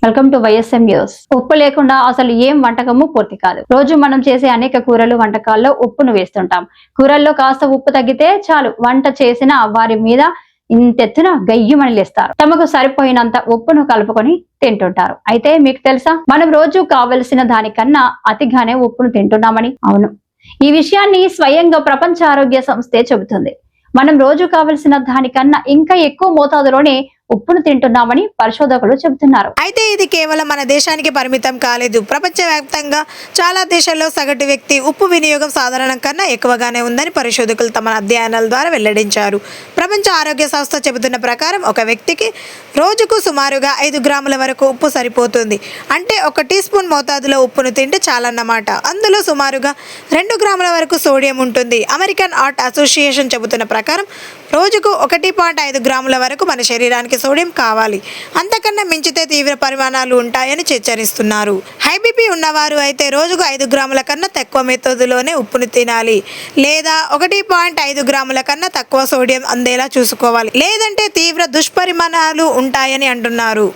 Welcome to YSM news. ఉప్పు లేకుండా అసలు ఏం వంటకము పూర్తి కాదు. రోజు మనం చేసే అనేక కూరలు వంటకాల్లో ఉప్పును వేస్తుంటాం. కూరల్లో కాస్త ఉప్పు తగ్గితే చాలు వంట చేసిన వారి మీద ఇంతెత్తున గయ్యమని లేస్తారు. తమకు సరిపోయినంత ఉప్పును కలుపుకొని తింటుంటారు. అయితే మీకు తెలుసా, మనం రోజు కావలసిన దానికన్నా అతిగానే ఉప్పును తింటున్నామని? అవును, ఈ విషయాన్ని స్వయంగా ప్రపంచ ఆరోగ్య సంస్థే చెబుతుంది. మనం రోజు కావలసిన దానికన్నా ఇంకా ఎక్కువ మోతాదులోనే ఉప్పును తింటున్నామని పరిశోధకులు చెబుతున్నారు. అయితే ఇది కేవలం మన దేశానికి పరిమితం కాలేదు. ప్రపంచవ్యాప్తంగా చాలా దేశాల్లో సగటు వ్యక్తి ఉప్పు వినియోగం సాధారణం కన్నా ఎక్కువగానే ఉందని పరిశోధకులు తమ అధ్యయనాల ద్వారా వెల్లడించారు. ప్రపంచ ఆరోగ్య సంస్థ చెబుతున్న ప్రకారం ఒక వ్యక్తికి రోజుకు సుమారుగా 5 గ్రాముల వరకు ఉప్పు సరిపోతుంది. అంటే 1 టీ స్పూన్ మోతాదులో ఉప్పును తింటే చాలన్నమాట. అందులో సుమారుగా 2 గ్రాముల వరకు సోడియం ఉంటుంది. అమెరికన్ హార్ట్ అసోసియేషన్ చెబుతున్న ప్రకారం రోజుకు 1.5 గ్రాముల వరకు మన శరీరానికి సోడియం కావాలి. అంతకన్నా మించితే తీవ్ర పరిమాణాలు ఉంటాయని హెచ్చరిస్తున్నారు. హై బీపీ ఉన్నవారు అయితే రోజుకు 5 గ్రాముల కన్నా తక్కువ మోతాదులోనే ఉప్పును తినాలి, లేదా 1.5 గ్రాముల కన్నా తక్కువ సోడియం అందేలా చూసుకోవాలి, లేదంటే తీవ్ర దుష్పరిమాణాలు ఉంటాయని అంటున్నారు.